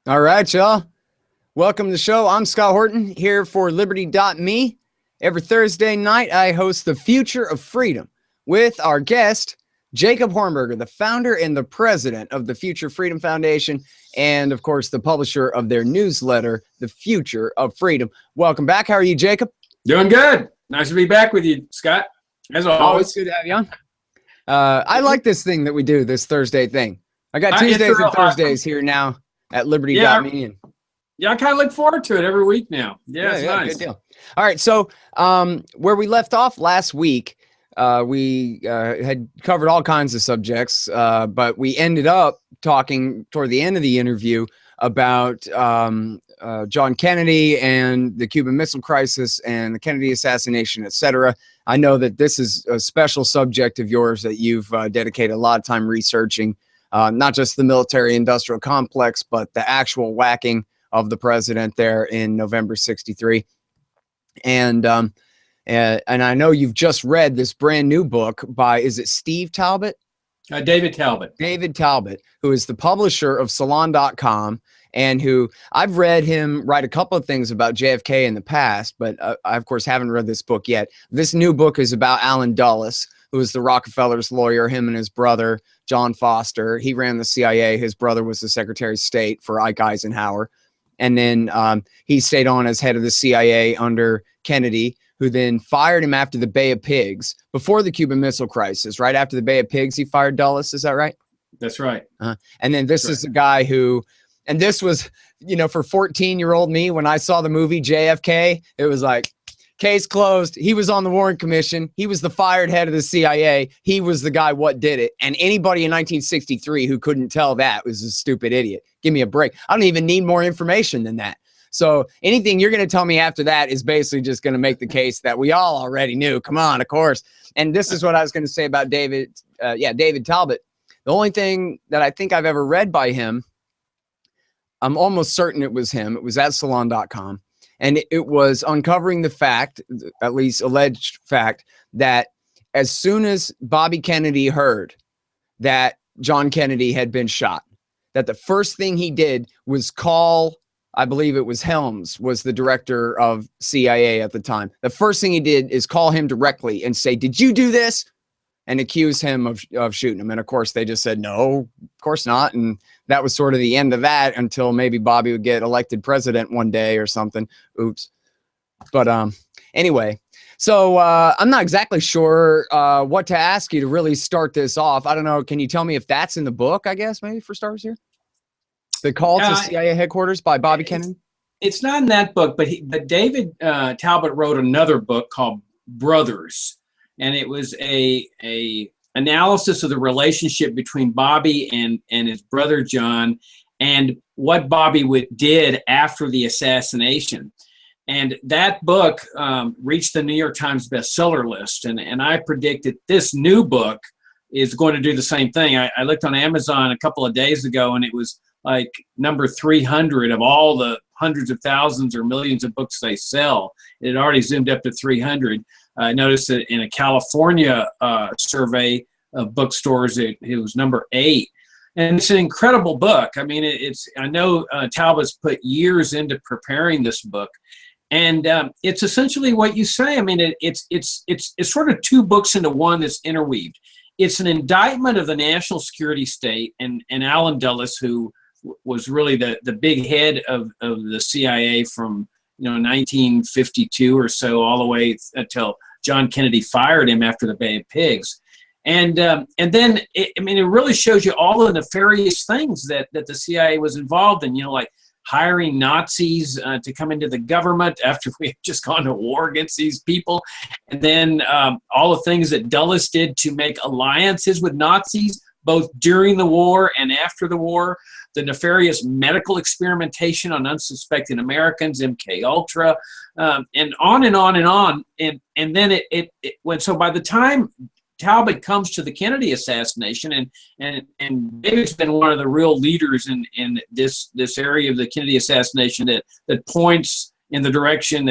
All right, y'all. Welcome to the show. I'm Scott Horton here for Liberty.me. Every Thursday night, I host The Future of Freedom with our guest, Jacob Hornberger, the founder and the president of the Future Freedom Foundation, and of course, the publisher of their newsletter, The Future of Freedom. Welcome back. How are you, Jacob? Doing good. Nice to be back with you, Scott. As always. Good to have you on. I like this thing that we do, this Thursday thing. I got Tuesdays and Thursdays here now at Liberty.me. Yeah, I kind of look forward to it every week now. Yeah, it's nice. Good deal. All right, so where we left off last week, we had covered all kinds of subjects, but we ended up talking toward the end of the interview about John Kennedy and the Cuban Missile Crisis and the Kennedy assassination, etc. I know that this is a special subject of yours that you've dedicated a lot of time researching, not just the military-industrial complex, but the actual whacking of the president there in November '63. And I know you've just read this brand new book by, is it Steve Talbot? David Talbot. David Talbot, who is the publisher of Salon.com, and who I've read him write a couple of things about JFK in the past, but I, of course, haven't read this book yet. This new book is about Allen Dulles, who was the Rockefellers' lawyer, him and his brother, John Foster. He ran the CIA. His brother was the Secretary of State for Ike Eisenhower. And then he stayed on as head of the CIA under Kennedy, who then fired him after the Bay of Pigs, before the Cuban Missile Crisis. Right after the Bay of Pigs, he fired Dulles. Is that right? That's right. And then this is the guy who, and this was, you know, for 14-year-old me, when I saw the movie JFK, it was like, case closed. He was on the Warren Commission. He was the fired head of the CIA. He was the guy what did it. And anybody in 1963 who couldn't tell that was a stupid idiot. Give me a break. I don't even need more information than that. So anything you're going to tell me after that is basically just going to make the case that we all already knew. Come on, of course. And this is what I was going to say about David. David Talbot. The only thing that I think I've ever read by him, I'm almost certain it was him. It was at Salon.com. And it was uncovering the fact, at least alleged fact, that as soon as Bobby Kennedy heard that John Kennedy had been shot, that the first thing he did was call, I believe it was Helms, was the director of CIA at the time. The first thing he did is call him directly and say, "Did you do this?" and accuse him of shooting him. And of course, they just said, "No, of course not." And that was sort of the end of that until maybe Bobby would get elected president one day or something. Oops. But anyway, so I'm not exactly sure what to ask you to really start this off. I don't know. Can you tell me if that's in the book, I guess, maybe for starters here? The Call to CIA Headquarters by Bobby Kennedy? It's not in that book, but David Talbot wrote another book called Brothers. And it was a analysis of the relationship between Bobby and his brother John, and what Bobby did after the assassination. And that book reached the New York Times bestseller list. And I predict that this new book is going to do the same thing. I looked on Amazon a couple of days ago, and it was like number 300 of all the hundreds of thousands or millions of books they sell. It had already zoomed up to 300. I noticed that in a California survey of bookstores, it was number 8. And it's an incredible book. I mean, I know Talbot's put years into preparing this book. And it's essentially what you say. I mean, it's sort of two books into one that's interweaved. It's an indictment of the national security state and Allen Dulles, who was really the big head of the CIA from 1952 or so, all the way until John Kennedy fired him after the Bay of Pigs. And then, it really shows you all the nefarious things that the CIA was involved in, like hiring Nazis to come into the government after we had just gone to war against these people. And then all the things that Dulles did to make alliances with Nazis, both during the war and after the war. The nefarious medical experimentation on unsuspecting Americans, MK Ultra, and on and on and on. And then it went. So by the time Talbot comes to the Kennedy assassination, and David's been one of the real leaders in this area of the Kennedy assassination that points in the direction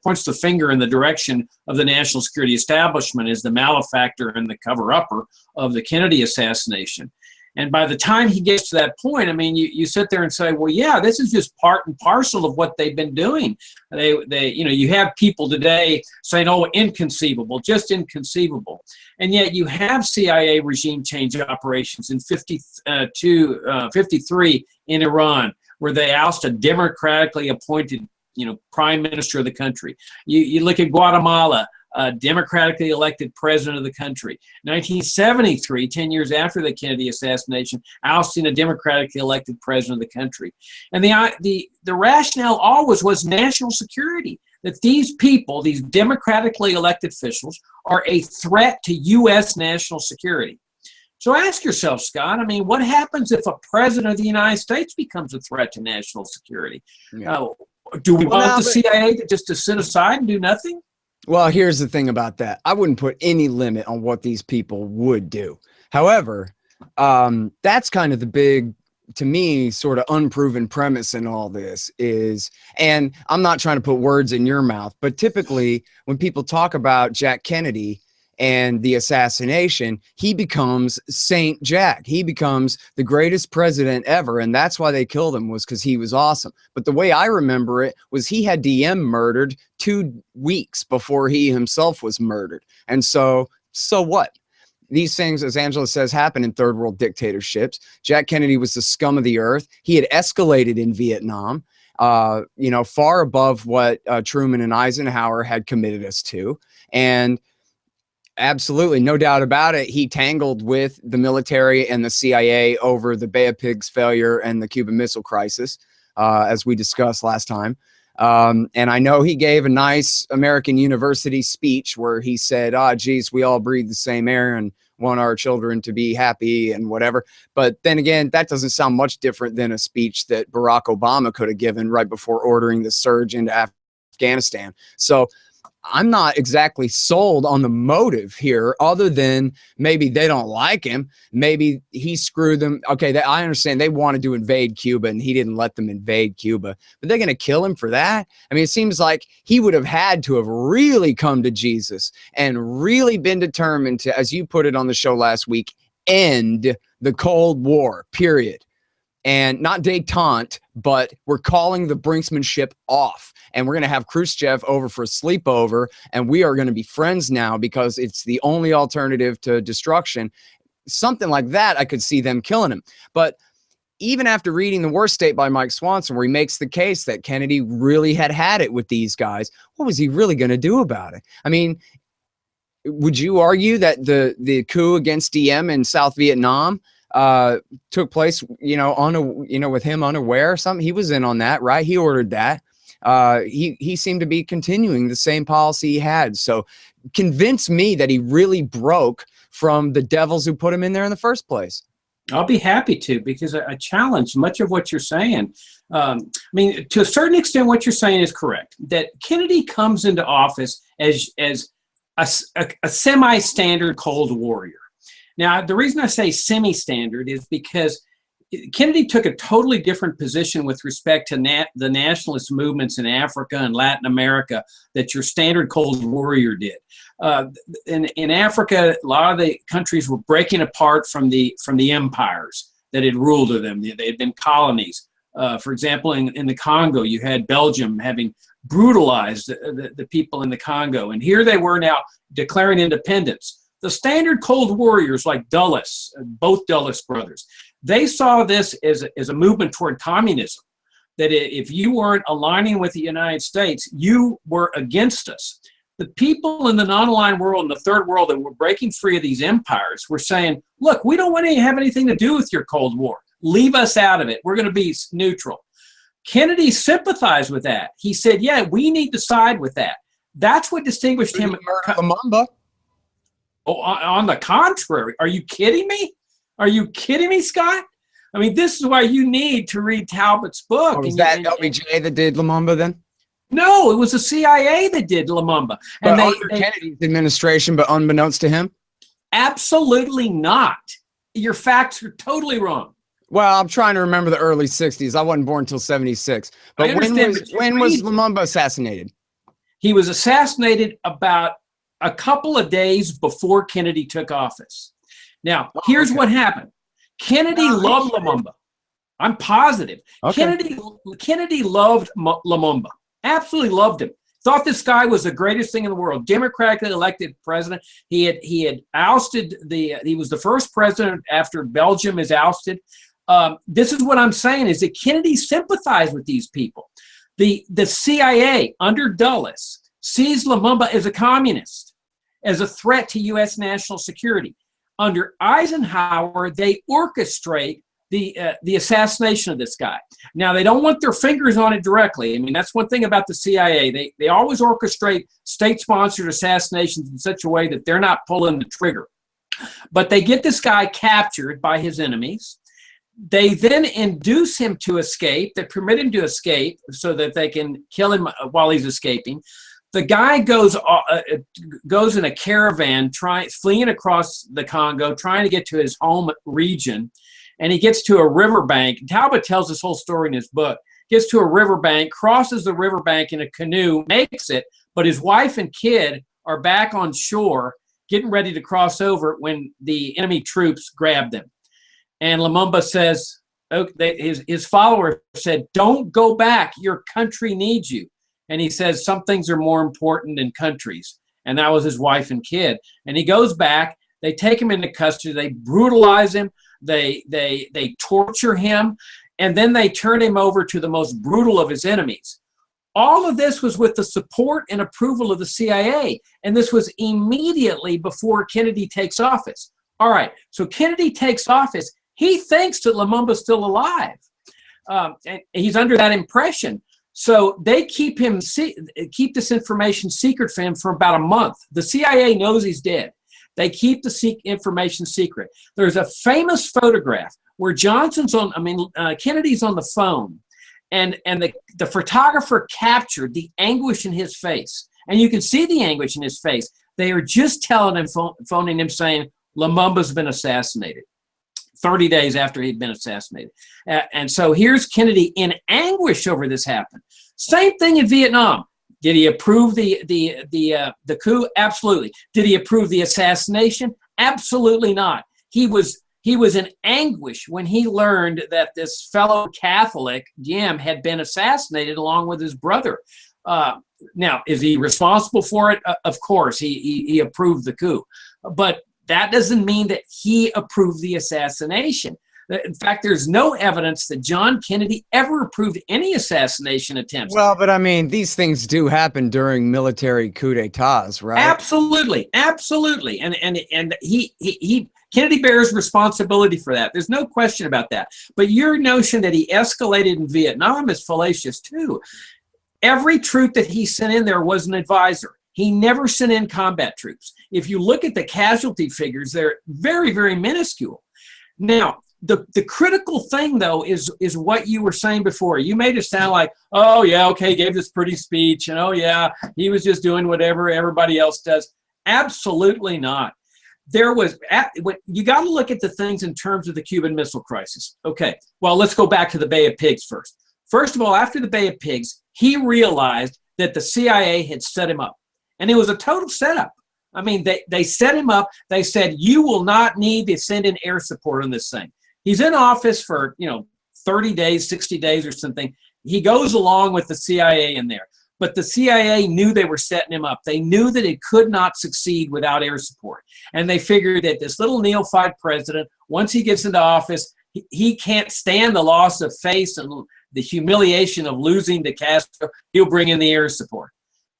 points the finger in the direction of the national security establishment as the malefactor and the cover-upper of the Kennedy assassination. And by the time he gets to that point, I mean, you sit there and say, well, yeah, this is just part and parcel of what they've been doing. You have people today saying, oh, inconceivable, just inconceivable. And yet you have CIA regime change operations in 53 in Iran, where they oust a democratically appointed, prime minister of the country. You look at Guatemala, a democratically elected president of the country. 1973, 10 years after the Kennedy assassination, ousting a democratically elected president of the country. And the rationale always was national security, that these people, these democratically elected officials, are a threat to U.S. national security. So ask yourself, Scott, I mean, what happens if a president of the United States becomes a threat to national security? Yeah. Do we want the CIA to sit aside and do nothing? Well, here's the thing about that. I wouldn't put any limit on what these people would do. However, that's kind of the big, to me, sort of unproven premise in all this is, and I'm not trying to put words in your mouth, but typically when people talk about Jack Kennedy and the assassination, he becomes Saint Jack. He becomes the greatest president ever. And that's why they killed him, was because he was awesome. But the way I remember it was he had DM murdered 2 weeks before he himself was murdered. And so what? These things, as Angela says, happen in third world dictatorships. Jack Kennedy was the scum of the earth. He had escalated in Vietnam, far above what Truman and Eisenhower had committed us to. And absolutely, no doubt about it, he tangled with the military and the CIA over the Bay of Pigs failure and the Cuban Missile Crisis, as we discussed last time. And I know he gave a nice American University speech where he said, geez, we all breathe the same air and want our children to be happy and whatever. But then again, that doesn't sound much different than a speech that Barack Obama could have given right before ordering the surge into Afghanistan. So I'm not exactly sold on the motive here, other than maybe they don't like him. Maybe he screwed them. Okay, I understand they wanted to invade Cuba and he didn't let them invade Cuba, but they're going to kill him for that? I mean, it seems like he would have had to have really come to Jesus and really been determined to, as you put it on the show last week, end the Cold War, period. And not detente, but we're calling the brinksmanship off. And we're going to have Khrushchev over for a sleepover. And we are going to be friends now because it's the only alternative to destruction. Something like that, I could see them killing him. But even after reading The Worst State by Mike Swanson, where he makes the case that Kennedy really had it with these guys, what was he really going to do about it? I mean, would you argue that the coup against Diem in South Vietnam took place, with him unaware or something? He was in on that, right? He ordered that. He seemed to be continuing the same policy he had. So convince me that he really broke from the devils who put him in there in the first place. I'll be happy to, because I challenge much of what you're saying. I mean, to a certain extent, what you're saying is correct, that Kennedy comes into office as a semi-standard Cold Warrior. Now, the reason I say semi-standard is because Kennedy took a totally different position with respect to the nationalist movements in Africa and Latin America that your standard Cold Warrior did. In Africa, a lot of the countries were breaking apart from the empires that had ruled them. They had been colonies. For example, in the Congo, you had Belgium having brutalized the people in the Congo. And here they were now declaring independence. The standard Cold Warriors like Dulles, both Dulles brothers, they saw this as a movement toward communism, that if you weren't aligning with the United States, you were against us. The people in the non-aligned world and the third world that were breaking free of these empires were saying, look, we don't want to have anything to do with your Cold War. Leave us out of it. We're going to be neutral. Kennedy sympathized with that. He said, yeah, we need to side with that. That's what distinguished him. Lumumba. Oh, on the contrary. Are you kidding me? Are you kidding me, Scott? I mean, this is why you need to read Talbot's book. Was that LBJ that did Lumumba then? No, it was the CIA that did Lumumba. And under Kennedy's administration, but unbeknownst to him? Absolutely not. Your facts are totally wrong. Well, I'm trying to remember the early 60s. I wasn't born until 76. But when was Lumumba assassinated? He was assassinated about a couple of days before Kennedy took office. Now, here's what happened. Kennedy loved Lumumba. I'm positive. Okay. Kennedy loved Lumumba. Absolutely loved him. Thought this guy was the greatest thing in the world. Democratically elected president. He had ousted he was the first president after Belgium is ousted. This is what I'm saying is that Kennedy sympathized with these people. The CIA under Dulles sees Lumumba as a communist, as a threat to U.S. national security. Under Eisenhower, they orchestrate the assassination of this guy. Now, they don't want their fingers on it directly. I mean, that's one thing about the CIA. They always orchestrate state-sponsored assassinations in such a way that they're not pulling the trigger. But they get this guy captured by his enemies. They then induce him to escape. They permit him to escape so that they can kill him while he's escaping. The guy goes in a caravan, fleeing across the Congo, trying to get to his home region. And he gets to a riverbank. Talbot tells this whole story in his book. Gets to a riverbank, crosses the riverbank in a canoe, makes it, but his wife and kid are back on shore, getting ready to cross over when the enemy troops grab them. And Lumumba says, his follower said, "Don't go back. Your country needs you." And he says, "Some things are more important than countries." And that was his wife and kid. And he goes back. They take him into custody. They brutalize him. They torture him, and then they turn him over to the most brutal of his enemies. All of this was with the support and approval of the CIA, and this was immediately before Kennedy takes office. All right, so Kennedy takes office. He thinks that Lumumba's still alive, and he's under that impression. So they keep this information secret from him for about a month. The CIA knows he's dead. They keep the information secret. There's a famous photograph where Kennedy's on the phone, and the photographer captured the anguish in his face. And you can see the anguish in his face. They are just telling him, phoning him, saying, Lumumba's been assassinated. 30 days after he'd been assassinated. And so here's Kennedy in anguish over this happened. Same thing in Vietnam. Did he approve the coup? Absolutely. Did he approve the assassination? Absolutely not. He was in anguish when he learned that this fellow Catholic, Diem, had been assassinated along with his brother. Now, is he responsible for it? Of course, he approved the coup. But that doesn't mean that he approved the assassination. In fact, there's no evidence that John Kennedy ever approved any assassination attempts. Well, but I mean, these things do happen during military coup d'etats, right? Absolutely, absolutely. And Kennedy bears responsibility for that. There's no question about that. But your notion that he escalated in Vietnam is fallacious too. Every troop that he sent in there was an advisor. He never sent in combat troops. If you look at the casualty figures, they're very, very minuscule. Now, the critical thing, though, is what you were saying before. You made it sound like, oh, yeah, okay, he gave this pretty speech, and oh, yeah, he was just doing whatever everybody else does. Absolutely not. You got to look at the things in terms of the Cuban Missile Crisis. Okay, well, let's go back to the Bay of Pigs first. First of all, after the Bay of Pigs, he realized that the CIA had set him up, and it was a total setup. I mean, they set him up. They said, you will not need to send in air support on this thing. He's in office for, 30 days, 60 days or something. He goes along with the CIA in there. But the CIA knew they were setting him up. They knew that it could not succeed without air support. And they figured that this little neophyte president, once he gets into office, he can't stand the loss of face and the humiliation of losing to Castro. He'll bring in the air support.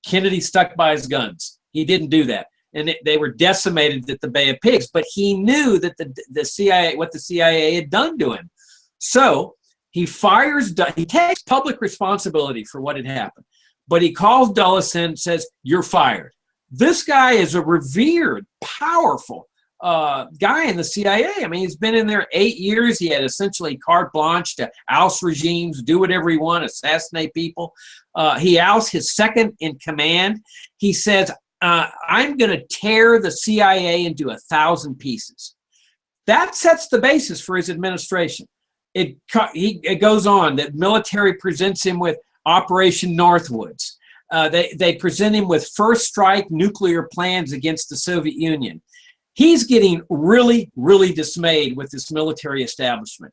Kennedy stuck by his guns. He didn't do that. And they were decimated at the Bay of Pigs. But he knew that the CIA, what the CIA had done to him. So he takes public responsibility for what had happened. But he calls Dulles in and says, you're fired. This guy is a revered, powerful guy in the CIA. I mean, he's been in there 8 years. He had essentially carte blanche to oust regimes, do whatever he wants, assassinate people. He ousts his second in command. He says, I'm going to tear the CIA into 1,000 pieces. That sets the basis for his administration. It goes on that military presents him with Operation Northwoods. They present him with first strike nuclear plans against the Soviet Union. He's getting really, really dismayed with this military establishment.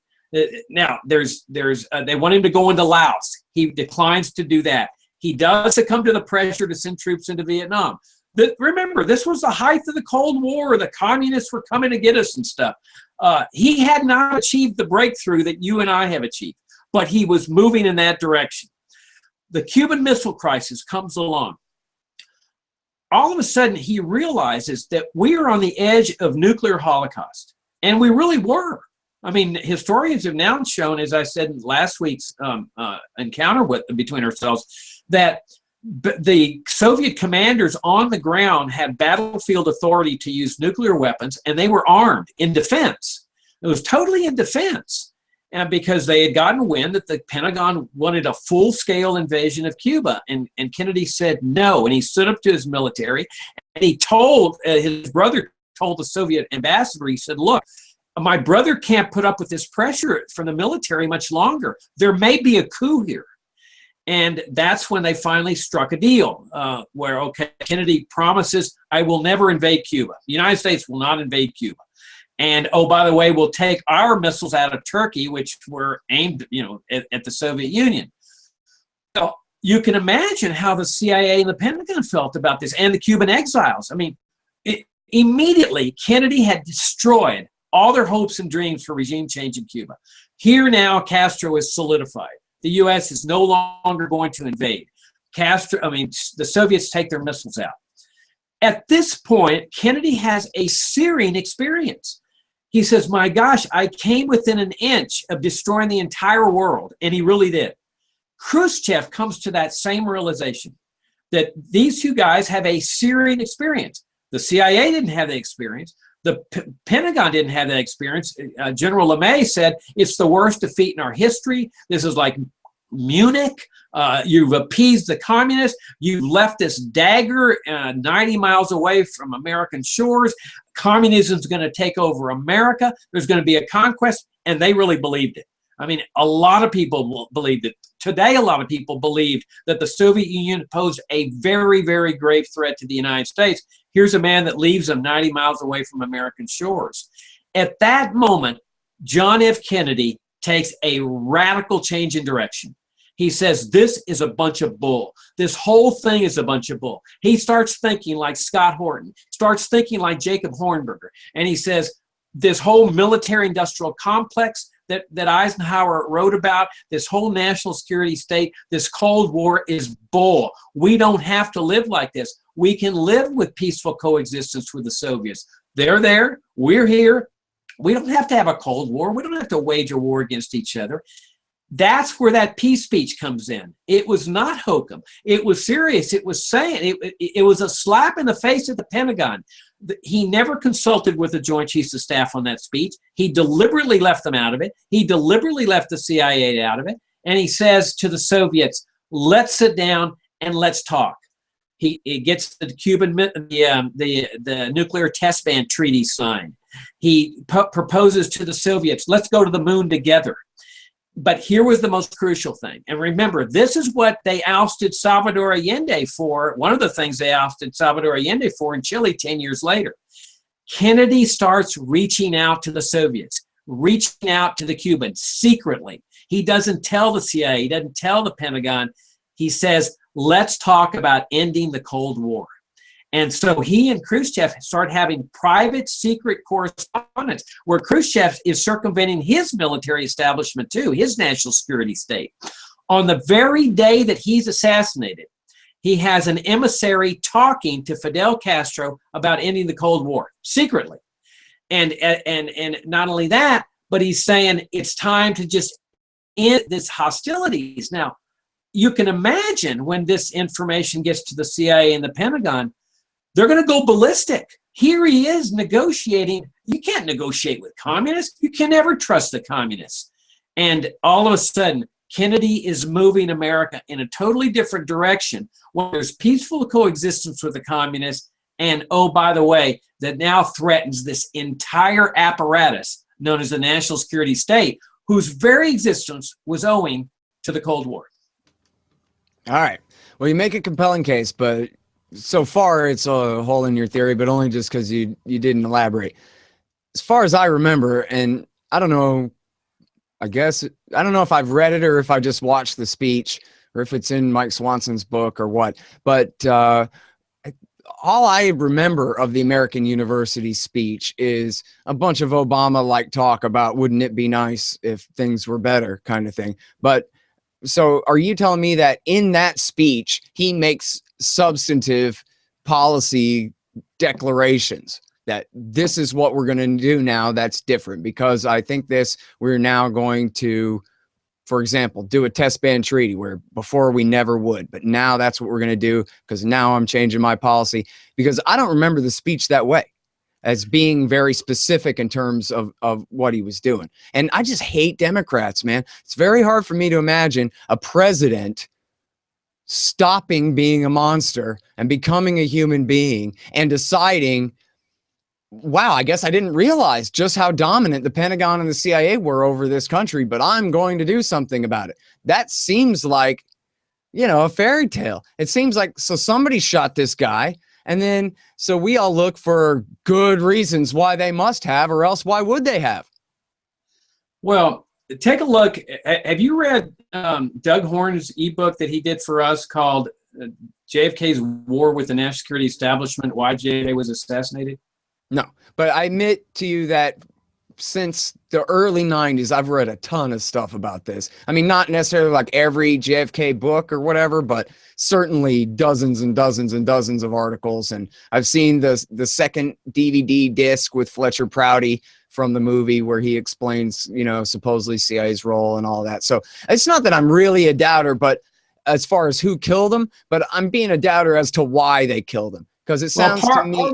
Now, they want him to go into Laos. He declines to do that. He does succumb to the pressure to send troops into Vietnam. Remember, this was the height of the Cold War. The communists were coming to get us and stuff. He had not achieved the breakthrough that you and I have achieved, but he was moving in that direction. The Cuban Missile Crisis comes along. All of a sudden, he realizes that we are on the edge of nuclear holocaust. And we really were. I mean, historians have now shown, as I said in last week's encounter between ourselves, that the Soviet commanders on the ground had battlefield authority to use nuclear weapons, and they were armed in defense. It was totally in defense. And because they had gotten wind that the Pentagon wanted a full-scale invasion of Cuba, and Kennedy said no, and he stood up to his military, and he told his brother told the Soviet ambassador, he said, look, my brother can't put up with this pressure from the military much longer. There may be a coup here. And that's when they finally struck a deal where, okay, Kennedy promises, I will never invade Cuba. The United States will not invade Cuba. And, oh, by the way, we'll take our missiles out of Turkey, which were aimed, at the Soviet Union. So you can imagine how the CIA and the Pentagon felt about this, and the Cuban exiles. I mean, immediately, Kennedy had destroyed all their hopes and dreams for regime change in Cuba. Here now, Castro is solidified. The U.S. is no longer going to invade. The Soviets take their missiles out. At this point, Kennedy has a searing experience. He says, my gosh, I came within an inch of destroying the entire world, and he really did. Khrushchev comes to that same realization, that these two guys have a searing experience. The CIA didn't have the experience. The Pentagon didn't have that experience. General LeMay said, it's the worst defeat in our history. This is like Munich. You've appeased the communists. You've left this dagger 90 miles away from American shores. Communism is going to take over America. There's going to be a conquest. And they really believed it. I mean, a lot of people believed it. Today, a lot of people believed that the Soviet Union posed a very, very grave threat to the United States. Here's a man that leaves them 90 miles away from American shores. At that moment, John F. Kennedy takes a radical change in direction. He says, this is a bunch of bull. This whole thing is a bunch of bull. He starts thinking like Scott Horton, starts thinking like Jacob Hornberger. And he says, this whole military-industrial complex that Eisenhower wrote about, this whole national security state, this Cold War is bull. We don't have to live like this. We can live with peaceful coexistence with the Soviets. They're there. We're here. We don't have to have a Cold War. We don't have to wage a war against each other. That's where that peace speech comes in. It was not hokum. It was serious. It was saying, it was a slap in the face at the Pentagon. He never consulted with the Joint Chiefs of Staff on that speech. He deliberately left them out of it. He deliberately left the CIA out of it. And he says to the Soviets, let's sit down and let's talk. He gets the Cuban, the nuclear test ban treaty signed. He proposes to the Soviets, let's go to the moon together. But here was the most crucial thing. And remember, this is what they ousted Salvador Allende for. One of the things they ousted Salvador Allende for in Chile 10 years later. Kennedy starts reaching out to the Soviets, reaching out to the Cubans secretly. He doesn't tell the CIA, he doesn't tell the Pentagon. He says, let's talk about ending the Cold War. And so he and Khrushchev start having private, secret correspondence where Khrushchev is circumventing his military establishment too, his national security state. On the very day that he's assassinated, he has an emissary talking to Fidel Castro about ending the Cold War, secretly. And not only that, but he's saying it's time to just end this hostilities. Now, you can imagine when this information gets to the CIA and the Pentagon, they're going to go ballistic. Here he is negotiating. You can't negotiate with communists. You can never trust the communists. And all of a sudden, Kennedy is moving America in a totally different direction when there's peaceful coexistence with the communists. And oh, by the way, that now threatens this entire apparatus known as the national security state, whose very existence was owing to the Cold War. All right. Well, you make a compelling case, but so far it's a hole in your theory, but only just because you didn't elaborate. As far as I remember, and I don't know, I don't know if I've read it or if I just watched the speech or if it's in Mike Swanson's book or what, but all I remember of the American University speech is a bunch of Obama-like talk about wouldn't it be nice if things were better kind of thing. But so are you telling me that in that speech, he makes substantive policy declarations that this is what we're going to do now that's different? Because I think we're now going to, for example, do a test ban treaty where before we never would, but now that's what we're going to do because now I'm changing my policy. Because I don't remember the speech that way, as being very specific in terms of what he was doing. And I just hate Democrats, man. It's very hard for me to imagine a president stopping being a monster and becoming a human being and deciding, wow, I guess I didn't realize just how dominant the Pentagon and the CIA were over this country, but I'm going to do something about it. That seems like, a fairy tale. It seems like, so somebody shot this guy, and then so we all look for good reasons why they must have, or else why would they have? Well, take a look. Have you read Doug Horn's ebook that he did for us called JFK's War with the National Security Establishment, Why JFK Was Assassinated? No, but I admit to you that since the early 90s, I've read a ton of stuff about this. I mean, not necessarily like every JFK book or whatever, but certainly dozens and dozens and dozens of articles. And I've seen the second DVD disc with Fletcher Prouty from the movie where he explains, supposedly CIA's role and all that. So it's not that I'm really a doubter, but as far as who killed him, but I'm being a doubter as to why they killed him. Because it sounds to me...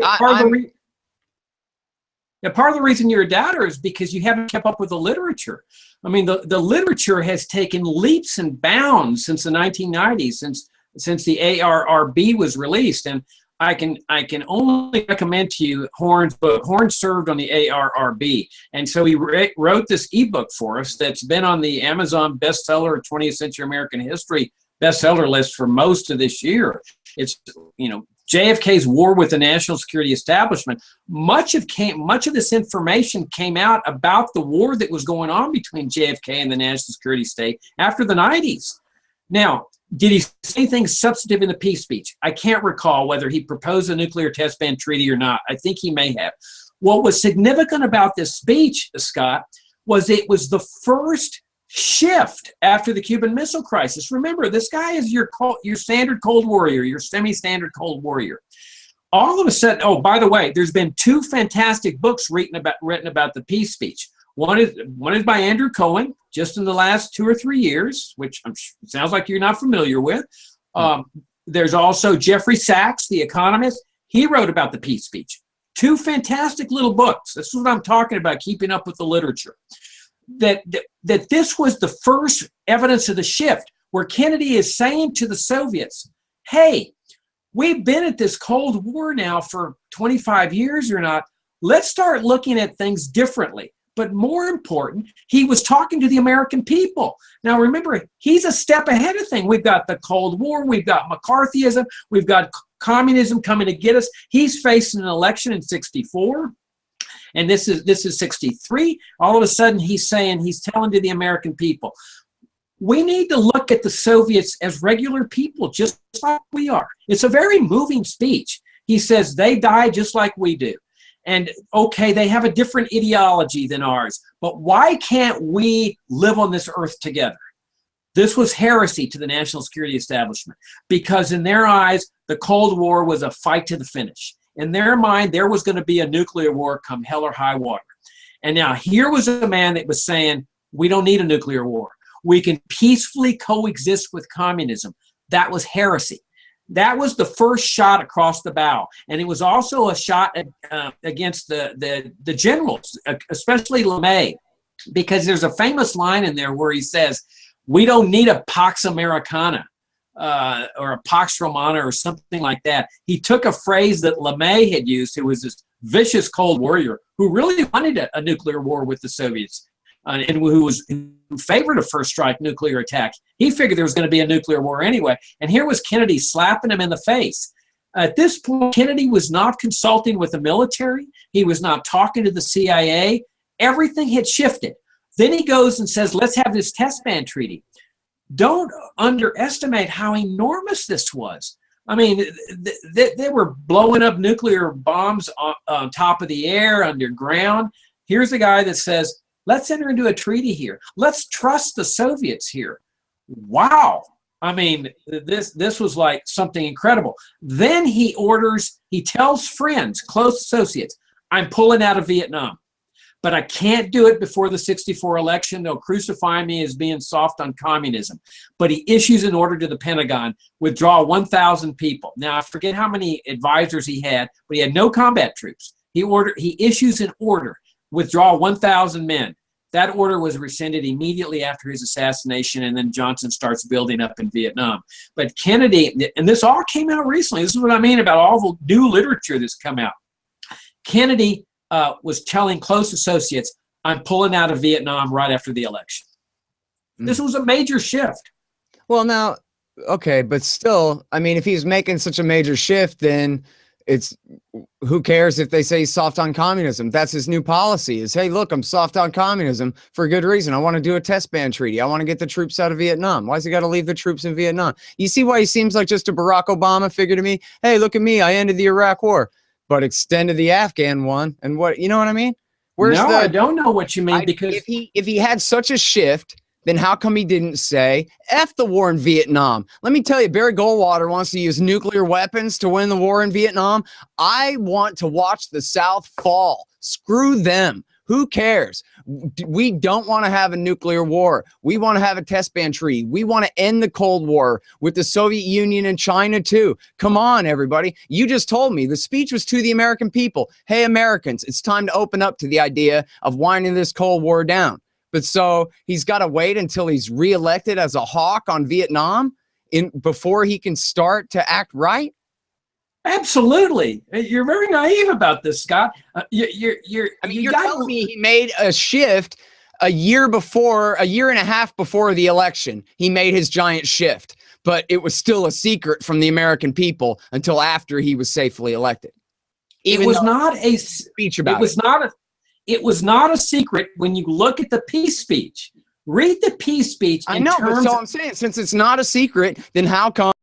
Part of the reason you're a doubter is because you haven't kept up with the literature. I mean, the literature has taken leaps and bounds since the 1990s, since the ARRB was released. And I can only recommend to you Horn's book. Horn served on the ARRB, and so he wrote this ebook for us that's been on the Amazon bestseller 20th Century American History bestseller list for most of this year. It's JFK's War with the National Security Establishment. Much of this information came out about the war that was going on between JFK and the National Security State after the 90s. Now, did he say things substantive in the peace speech? I can't recall whether he proposed a nuclear test ban treaty or not. I think he may have. What was significant about this speech, Scott, was it was the first shift after the Cuban Missile Crisis. Remember, this guy is your standard Cold Warrior, your semi-standard Cold Warrior. All of a sudden, oh, by the way, there's been two fantastic books written about the peace speech. One is by Andrew Cohen, just in the last 2 or 3 years, which sounds like you're not familiar with. There's also Jeffrey Sachs, the economist. He wrote about the peace speech. Two fantastic little books. This is what I'm talking about, keeping up with the literature. That this was the first evidence of the shift, where Kennedy is saying to the Soviets, hey, we've been at this Cold War now for 25 years or not. Let's start looking at things differently. But more important, he was talking to the American people. Now, remember, he's a step ahead of things. We've got the Cold War. We've got McCarthyism. We've got communism coming to get us. He's facing an election in 1964. And this is 63. All of a sudden, he's telling to the American people, we need to look at the Soviets as regular people, just like we are. It's a very moving speech. He says they die just like we do. And okay, they have a different ideology than ours, but why can't we live on this earth together? This was heresy to the national security establishment, because in their eyes, the Cold War was a fight to the finish. In their mind, there was going to be a nuclear war come hell or high water. And now here was a man that was saying, we don't need a nuclear war. We can peacefully coexist with communism. That was heresy. That was the first shot across the bow. And it was also a shot against the generals, especially LeMay, because there's a famous line in there where he says, we don't need a Pax Americana. Or a Pax Romana or something like that. He took a phrase that LeMay had used, who was this vicious Cold Warrior, who really wanted a nuclear war with the Soviets, and who favored a first strike nuclear attack. He figured there was going to be a nuclear war anyway. And here was Kennedy slapping him in the face. At this point, Kennedy was not consulting with the military. He was not talking to the CIA. Everything had shifted. Then he goes and says, let's have this test ban treaty. Don't underestimate how enormous this was. I mean, they were blowing up nuclear bombs on top of the air, underground. Here's a guy that says, let's enter into a treaty here. Let's trust the Soviets here. Wow. I mean, this was like something incredible. Then he tells friends, close associates, I'm pulling out of Vietnam. But I can't do it before the 64 election. They'll crucify me as being soft on communism. But he issues an order to the Pentagon, withdraw 1,000 people. Now, I forget how many advisors he had, but he had no combat troops. He issues an order, withdraw 1,000 men. That order was rescinded immediately after his assassination, and then Johnson starts building up in Vietnam. But Kennedy, and this all came out recently. This is what I mean about all the new literature that's come out. Kennedy was telling close associates, I'm pulling out of Vietnam right after the election. This was a major shift. Well, now, okay, but still, I mean, if he's making such a major shift, then who cares if they say he's soft on communism? That's his new policy is, hey, look, I'm soft on communism for a good reason. I want to do a test ban treaty. I want to get the troops out of Vietnam. Why's he got to leave the troops in Vietnam? You see why he seems like just a Barack Obama figure to me? Hey, look at me. I ended the Iraq war, but extended the Afghan one. And what, you know what I mean? I don't know what you mean, because if he had such a shift, then how come he didn't say, F the war in Vietnam? Let me tell you, Barry Goldwater wants to use nuclear weapons to win the war in Vietnam. I want to watch the South fall. Screw them. Who cares? We don't want to have a nuclear war. We want to have a test ban treaty. We want to end the Cold War with the Soviet Union and China too. Come on, everybody. You just told me the speech was to the American people. Hey, Americans, it's time to open up to the idea of winding this Cold War down. But so he's got to wait until he's reelected as a hawk on Vietnam before he can start to act right? Absolutely. You're very naive about this, Scott. You're telling me he made a shift a year and a half before the election. He made his giant shift, but it was still a secret from the American people until after he was safely elected. It was not a speech about it. It was not a secret when you look at the peace speech. Read the peace speech. I know, but so I'm saying, since it's not a secret, then how come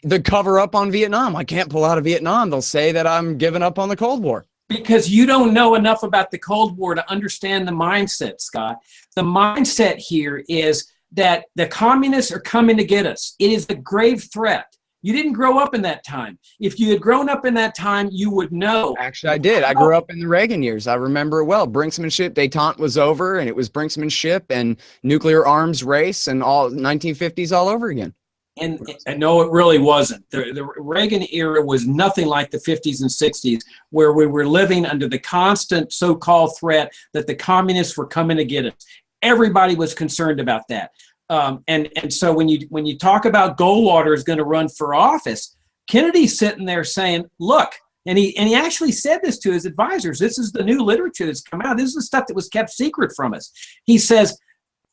the cover up on Vietnam? I can't pull out of Vietnam. They'll say that I'm giving up on the Cold War. Because you don't know enough about the Cold War to understand the mindset, Scott. The mindset here is that the communists are coming to get us. It is a grave threat. You didn't grow up in that time. If you had grown up in that time, you would know. Actually, I did. I grew up in the Reagan years. I remember it well. Brinksmanship, détente was over, and it was brinksmanship and nuclear arms race and all 1950s all over again. And no, it really wasn't. The Reagan era was nothing like the 50s and 60s, where we were living under the constant so-called threat that the communists were coming to get us. Everybody was concerned about that. And so when you talk about Goldwater is going to run for office, Kennedy's sitting there saying, look, and he actually said this to his advisors. This is the new literature that's come out. This is the stuff that was kept secret from us. He says,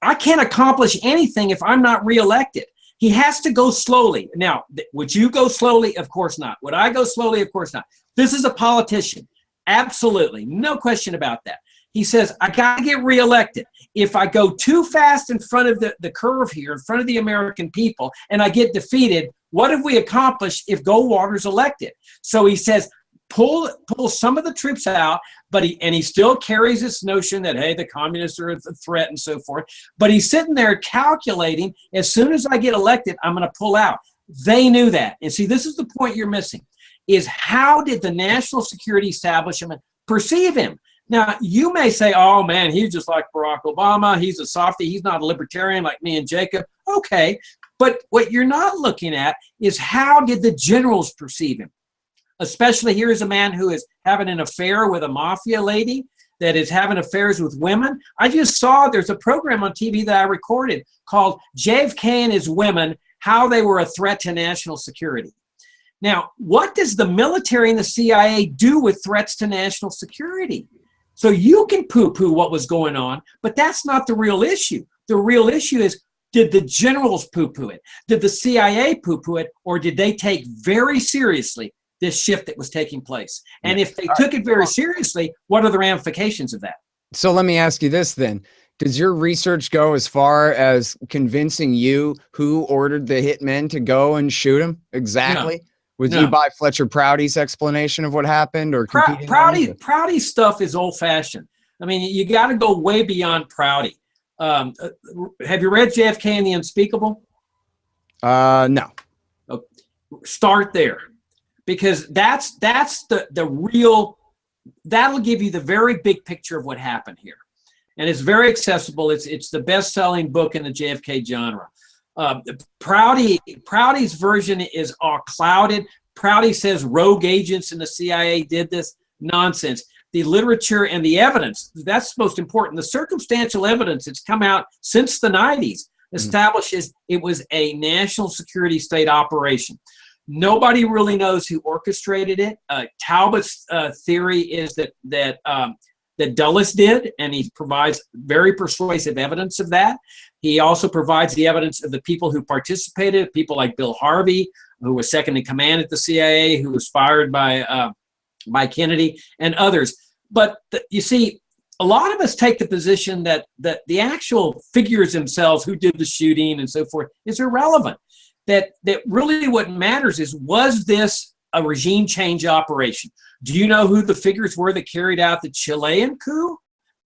I can't accomplish anything if I'm not reelected. He has to go slowly. Now, would you go slowly? Of course not. Would I go slowly? Of course not. This is a politician. Absolutely. No question about that. He says, I got to get reelected. If I go too fast in front of the curve here, in front of the American people, and I get defeated, what have we accomplished if Goldwater's elected? So he says, pull some of the troops out, but he still carries this notion that, hey, the communists are a threat and so forth. But he's sitting there calculating, as soon as I get elected, I'm going to pull out. They knew that. And see, this is the point you're missing, is how did the national security establishment perceive him? Now, you may say, oh, man, he's just like Barack Obama. He's a softie. He's not a libertarian like me and Jacob. Okay. But what you're not looking at is how did the generals perceive him? Especially here is a man who is having an affair with a mafia lady that is having affairs with women. I just saw there's a program on TV that I recorded called JFK and His Women, How They Were a Threat to National Security. Now, what does the military and the CIA do with threats to national security? So you can poo-poo what was going on, but that's not the real issue. The real issue is, Did the generals poo-poo it? Did the CIA poo-poo it? Or did they take very seriously this shift that was taking place? And if they took it very seriously, what are the ramifications of that? So let me ask you this then. Does your research go as far as convincing you who ordered the hitmen to go and shoot him? Exactly. Would you buy Fletcher Prouty's explanation of what happened, or Prouty's stuff is old-fashioned. I mean, you got to go way beyond Prouty. Have you read JFK and the Unspeakable? No. Okay. Start there, because that's the real. That'll give you the very big picture of what happened here, and it's very accessible. It's the best-selling book in the JFK genre. Prouty's version is all clouded. Prouty says rogue agents in the CIA did this. Nonsense. The literature and the evidence, that's most important. The circumstantial evidence that's come out since the 90s establishes it was a national security state operation. Nobody really knows who orchestrated it. Talbot's theory is that Dulles did, and he provides very persuasive evidence of that. He also provides the evidence of the people who participated, people like Bill Harvey, who was second in command at the CIA, who was fired by Kennedy, and others. But you see, a lot of us take the position that the actual figures themselves, who did the shooting and so forth, is irrelevant. That really what matters is, was this a regime change operation? Do you know who the figures were that carried out the Chilean coup,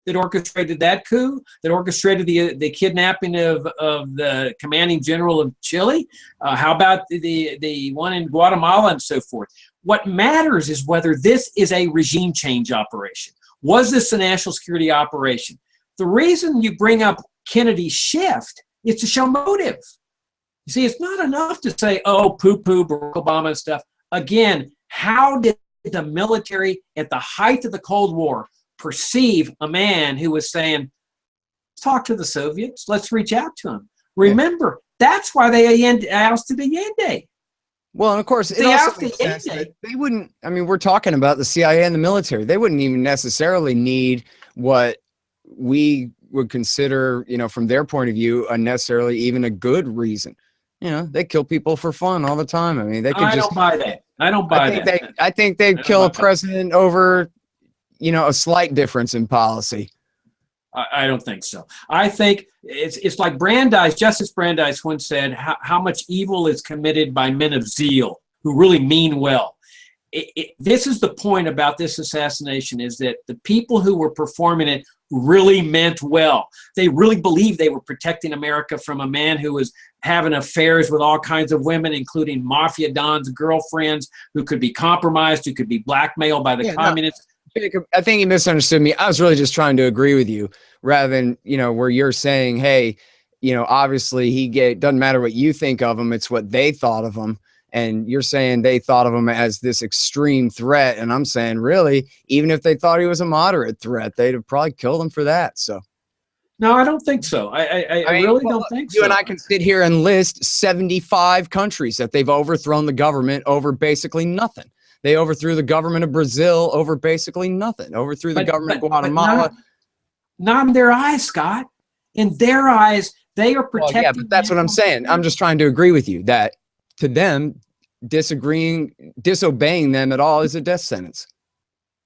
that orchestrated that coup, that orchestrated the kidnapping of the commanding general of Chile? How about the one in Guatemala and so forth? What matters is whether this is a regime change operation. Was this a national security operation? The reason you bring up Kennedy's shift is to show motive. You see, it's not enough to say, oh, poo-poo, Barack Obama and stuff. Again, how did the military at the height of the Cold War perceive a man who was saying, talk to the Soviets, let's reach out to them? Remember, that's why they ousted Allende. Well, and of course, it also makes sense that they wouldn't, I mean, we're talking about the CIA and the military. They wouldn't even necessarily need what we would consider, from their point of view, unnecessarily even a good reason. They kill people for fun all the time. I mean, they could I don't buy that. I don't buy that. I think they'd kill a president over, a slight difference in policy. I don't think so. I think it's like Brandeis, Justice Brandeis once said, how much evil is committed by men of zeal who really mean well. This is the point about this assassination, is that the people who were performing it really meant well. They really believed they were protecting America from a man who was having affairs with all kinds of women, including mafia dons' girlfriends, who could be compromised, who could be blackmailed by the communists. No, Jacob, I think you misunderstood me. I was really just trying to agree with you, rather than, where you're saying, hey, obviously doesn't matter what you think of him, it's what they thought of him. And you're saying they thought of him as this extreme threat. And I'm saying, really, even if they thought he was a moderate threat, they'd have probably killed him for that. So, no, I don't think so. I really don't think so. You and I can sit here and list 75 countries that they've overthrown the government over basically nothing. They overthrew the government of Brazil over basically nothing. Overthrew the government of Guatemala. Not in their eyes, Scott. In their eyes, they are protecting. Well, yeah, but that's what I'm saying. I'm just trying to agree with you that to them, disobeying them at all is a death sentence.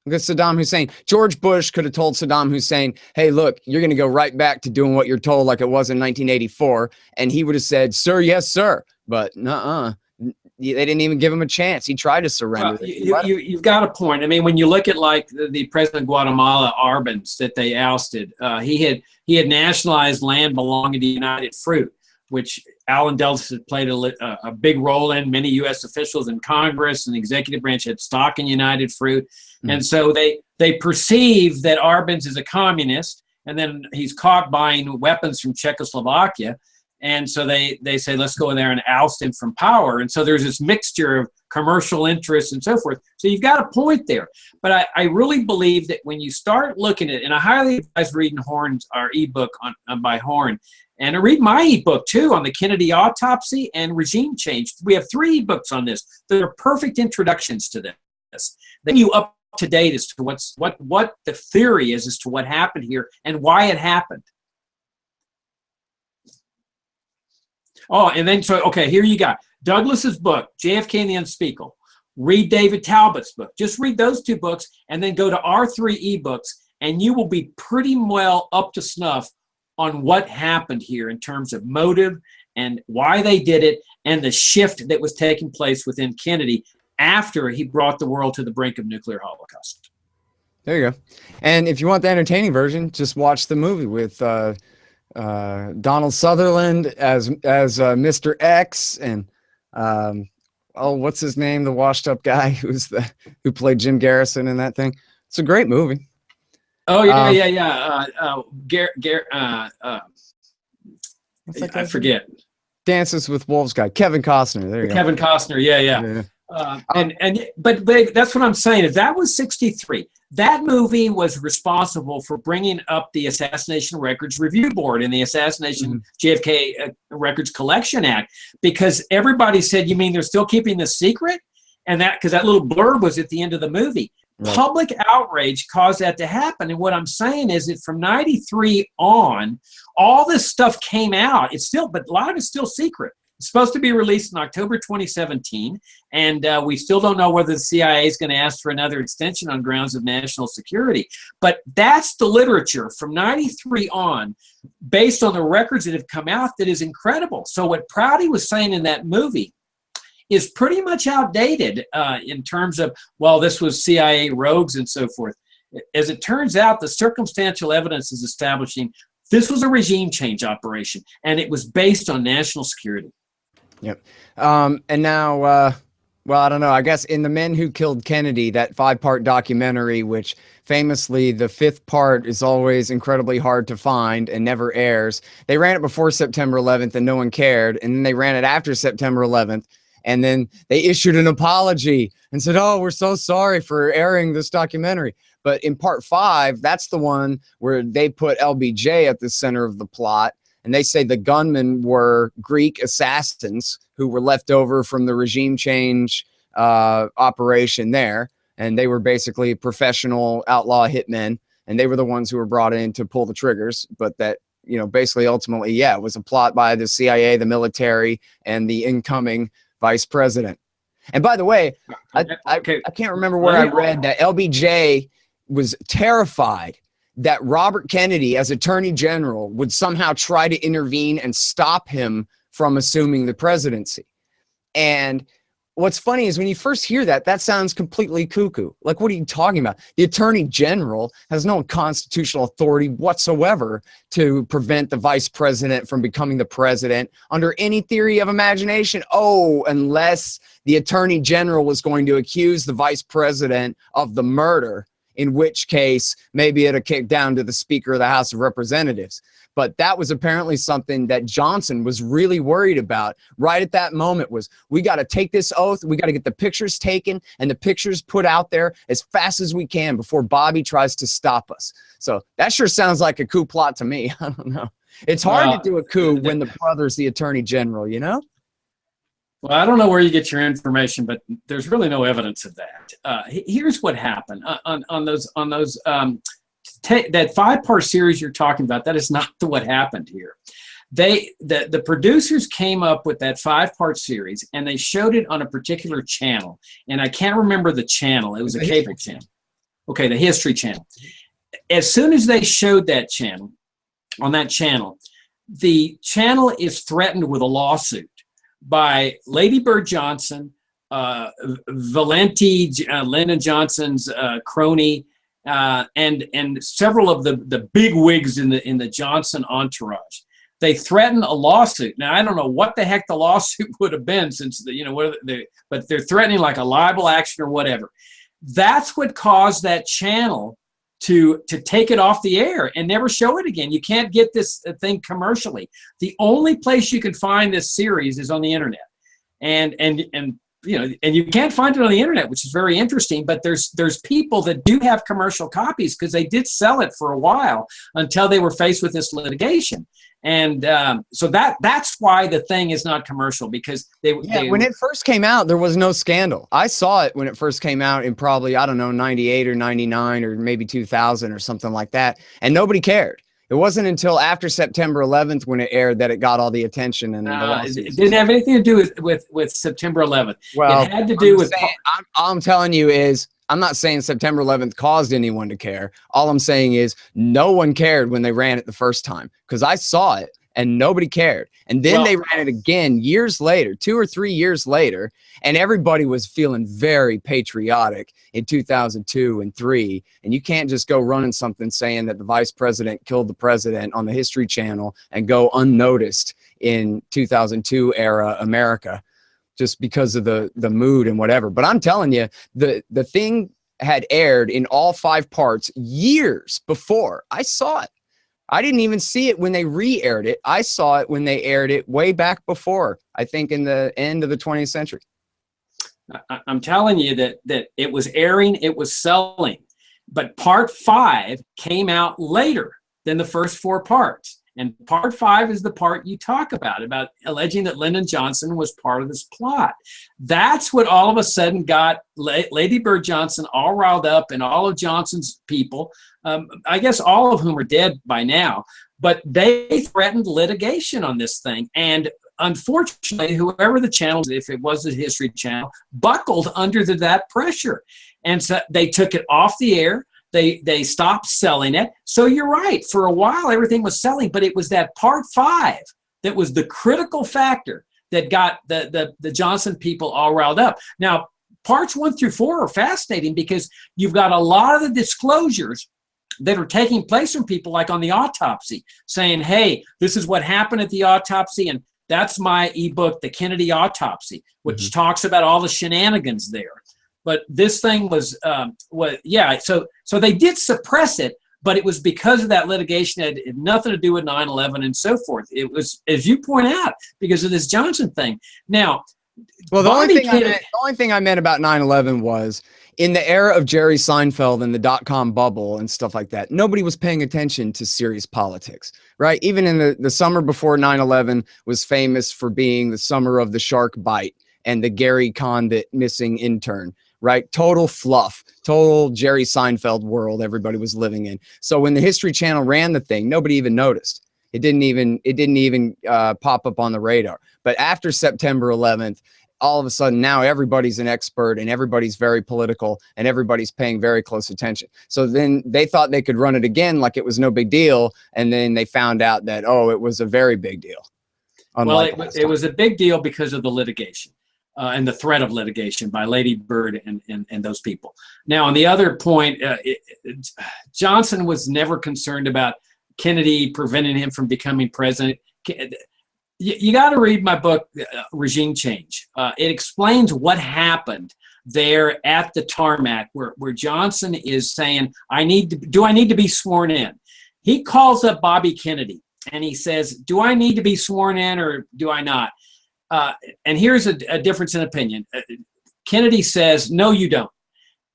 Look at Saddam Hussein. George Bush could have told Saddam Hussein, hey, look, you're going to go right back to doing what you're told like it was in 1984. And he would have said, sir, yes, sir. But they didn't even give him a chance. He tried to surrender. You've got a point. I mean, when you look at like the president of Guatemala, Arbenz, that they ousted, he had nationalized land belonging to United Fruit, which Alan Dulles had played a big role in. Many U.S. officials in Congress and the executive branch had stock in United Fruit. And so they perceive that Arbenz is a communist, and then he's caught buying weapons from Czechoslovakia. And so they say, let's go in there and oust him from power. And so there's this mixture of commercial interests and so forth. So you've got a point there. But I really believe that when you start looking at it, and I highly advise reading our ebook by Horn, and I read my ebook too on the Kennedy autopsy and regime change. We have 3 ebooks on this. They're perfect introductions to this. Then you up to date as to what the theory is as to what happened here and why it happened. Oh, and then, so, okay, here you got Douglas's book, JFK and the Unspeakable. Read David Talbot's book. Just read those 2 books and then go to our 3 ebooks, and you will be pretty well up to snuff on what happened here in terms of motive and why they did it and the shift that was taking place within Kennedy after he brought the world to the brink of nuclear holocaust. There you go. And if you want the entertaining version, just watch the movie with Donald Sutherland as Mr. X, and what's his name? The washed up guy who played Jim Garrison in that thing. It's a great movie. Oh yeah, I forget. Dances with Wolves guy, Kevin Costner. There you go. Kevin Costner. Yeah. But that's what I'm saying. If that was 63, that movie was responsible for bringing up the Assassination Records Review Board and the Assassination JFK Records Collection Act, because everybody said, "You mean they're still keeping this secret?" And that because that little blurb was at the end of the movie. Right. Public outrage caused that to happen. And what I'm saying is that from 93 on, all this stuff came out. But a lot of it's still secret. It's supposed to be released in October 2017, and we still don't know whether the CIA is going to ask for another extension on grounds of national security. But that's the literature from 93 on, based on the records that have come out, that is incredible. So what Prouty was saying in that movie is pretty much outdated in terms of, well, this was CIA rogues and so forth. As it turns out, the circumstantial evidence is establishing this was a regime change operation, and it was based on national security. Yep. And now, well, I don't know. I guess in The Men Who Killed Kennedy, that 5-part documentary, which famously the 5th part is always incredibly hard to find and never airs. They ran it before September 11th and no one cared. And then they ran it after September 11th. And then they issued an apology and said, "Oh, we're so sorry for airing this documentary." But in part 5, that's the one where they put LBJ at the center of the plot. And they say the gunmen were Greek assassins who were left over from the regime change operation there. And they were basically professional outlaw hitmen. And they were the ones who were brought in to pull the triggers. But that, basically, ultimately, yeah, it was a plot by the CIA, the military, and the incoming vice president. And by the way, I can't remember where I read that LBJ was terrified that Robert Kennedy, as Attorney General, would somehow try to intervene and stop him from assuming the presidency. And what's funny is when you first hear that, that sounds completely cuckoo. Like, what are you talking about? The Attorney General has no constitutional authority whatsoever to prevent the vice president from becoming the president under any theory of imagination. Oh, unless the Attorney General was going to accuse the vice president of the murder, in which case maybe it'll kick down to the Speaker of the House of Representatives. But that was apparently something that Johnson was really worried about right at that moment. Was, we got to take this oath, we got to get the pictures taken and the pictures put out there as fast as we can before Bobby tries to stop us. So that sure sounds like a coup plot to me. I don't know. It's hard to do a coup when the brother's the Attorney General, Well, I don't know where you get your information, but there's really no evidence of that. Here's what happened on those that 5-part series you're talking about. That is not what happened here. The producers came up with that 5-part series and they showed it on a particular channel, and I can't remember the channel. It was a cable channel. Okay, the History Channel. As soon as they showed that channel, on that channel, the channel is threatened with a lawsuit by Lady Bird Johnson, Valenti, Lyndon Johnson's crony, and several of the big wigs in the Johnson entourage. They threatened a lawsuit. Now, I don't know what the heck the lawsuit would have been, since but they're threatening like a libel action or whatever. That's what caused that channel to take it off the air and never show it again. You can't get this thing commercially. The only place you can find this series is on the internet, and you can't find it on the internet, which is very interesting. But there's people that do have commercial copies because they did sell it for a while until they were faced with this litigation. And so that's why the thing is not commercial, because when it first came out, there was no scandal. I saw it when it first came out in probably, I don't know, 98 or 99 or maybe 2000 or something like that. And nobody cared. It wasn't until after September 11th when it aired that it got all the attention and the lawsuits. It didn't have anything to do with September 11th. Well, it had to do with. All I'm telling you is, I'm not saying September 11th caused anyone to care. All I'm saying is no one cared when they ran it the first time, because I saw it and nobody cared. And then they ran it again years later, 2 or 3 years later, and everybody was feeling very patriotic in 2002 and 3. And you can't just go running something saying that the vice president killed the president on the History Channel and go unnoticed in 2002 era America just because of the mood and whatever. But I'm telling you, the thing had aired in all 5 parts years before. I saw it. I didn't even see it when they re-aired it. I saw it when they aired it way back before, I think in the end of the 20th century. I'm telling you that it was airing, it was selling. But part 5 came out later than the first 4 parts. And part 5 is the part you talk about alleging that Lyndon Johnson was part of this plot. That's what all of a sudden got Lady Bird Johnson all riled up, and all of Johnson's people, I guess all of whom are dead by now, but they threatened litigation on this thing. And unfortunately, whoever the channel, if it was the History Channel, buckled under that pressure. And so they took it off the air. They stopped selling it. So you're right. For a while, everything was selling, but it was that part 5 that was the critical factor that got the Johnson people all riled up. Now, parts 1 through 4 are fascinating because you've got a lot of the disclosures that are taking place from people, like on the autopsy, saying, hey, this is what happened at the autopsy. And that's my ebook, The Kennedy Autopsy, which talks about all the shenanigans there. But this thing was so they did suppress it, but it was because of that litigation. It had nothing to do with 9/11 and so forth. It was, as you point out, because of this Johnson thing. Now, well, the only thing I meant about 9/11 was, in the era of Jerry Seinfeld and the dot-com bubble and stuff like that, nobody was paying attention to serious politics, right? Even in the summer before 9/11 was famous for being the summer of the shark bite and the Gary Condit missing intern. Right? Total fluff, total Jerry Seinfeld world everybody was living in. So when the History Channel ran the thing, nobody even noticed. It didn't even pop up on the radar. But after September 11th, all of a sudden now everybody's an expert and everybody's very political and everybody's paying very close attention. So then they thought they could run it again like it was no big deal. And then they found out that, oh, it was a very big deal. Well, it was a big deal because of the litigation. And the threat of litigation by Lady Bird and those people. Now, on the other point, Johnson was never concerned about Kennedy preventing him from becoming president. You got to read my book, Regime Change. It explains what happened there at the tarmac where Johnson is saying, do I need to be sworn in? He calls up Bobby Kennedy and he says, do I need to be sworn in or do I not? And here's a difference in opinion. Kennedy says, no, you don't.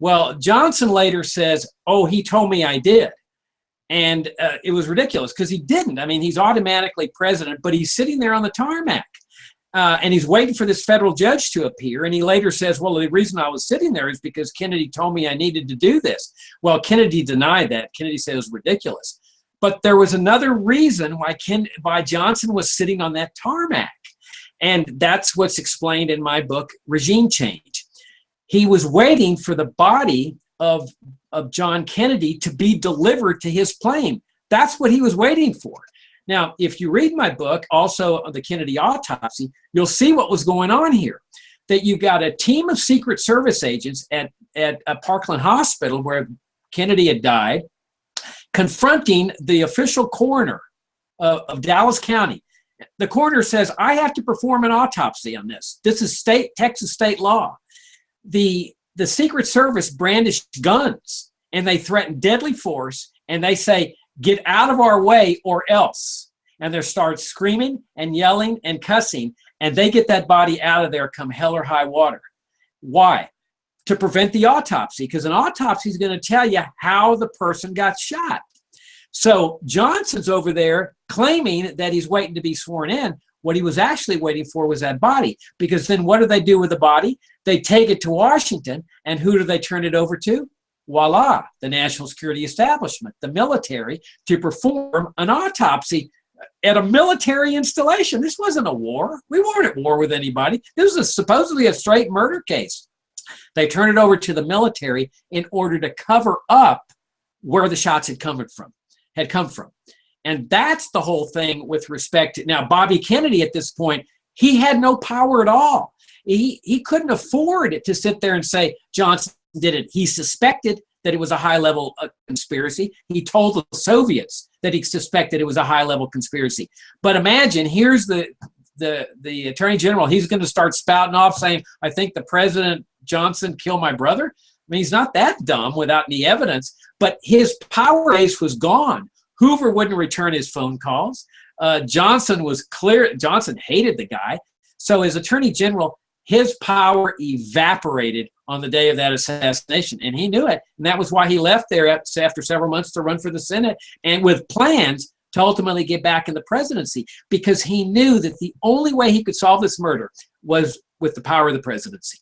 Well, Johnson later says, oh, he told me I did. And it was ridiculous because he didn't. I mean, he's automatically president, but he's sitting there on the tarmac. And he's waiting for this federal judge to appear. And he later says, well, the reason I was sitting there is because Kennedy told me I needed to do this. Well, Kennedy denied that. Kennedy said it was ridiculous. But there was another reason why Johnson was sitting on that tarmac. And that's what's explained in my book, Regime Change. He was waiting for the body of John Kennedy to be delivered to his plane. That's what he was waiting for. Now, if you read my book, also on the Kennedy autopsy, you'll see what was going on here. That you got a team of Secret Service agents at Parkland Hospital, where Kennedy had died, confronting the official coroner of Dallas County. The coroner says, I have to perform an autopsy on this. This is Texas state law. The Secret Service brandished guns and they threaten deadly force and they say, get out of our way or else. And they start screaming and yelling and cussing, and they get that body out of there come hell or high water. Why? To prevent the autopsy, because an autopsy is going to tell you how the person got shot. So Johnson's over there claiming that he's waiting to be sworn in. What he was actually waiting for was that body, because then what do they do with the body? They take it to Washington, and who do they turn it over to? voila, the national security establishment, the military, to perform an autopsy at a military installation. This wasn't a war. We weren't at war with anybody. This was supposedly a straight murder case. They turned it over to the military in order to cover up where the shots had come from. And that's the whole thing with respect to, now, Bobby Kennedy at this point, he had no power at all. He couldn't afford to sit there and say Johnson did it. He suspected that it was a high-level conspiracy. He told the Soviets that he suspected it was a high-level conspiracy. But imagine, here's the Attorney General. He's going to start spouting off saying, I think the President Johnson killed my brother. I mean, he's not that dumb without any evidence, but his power base was gone. Hoover wouldn't return his phone calls. Johnson was clear. Johnson hated the guy. So as Attorney General, his power evaporated on the day of that assassination, and he knew it. And that was why he left there after several months to run for the Senate, and with plans to ultimately get back in the presidency, because he knew that the only way he could solve this murder was with the power of the presidency.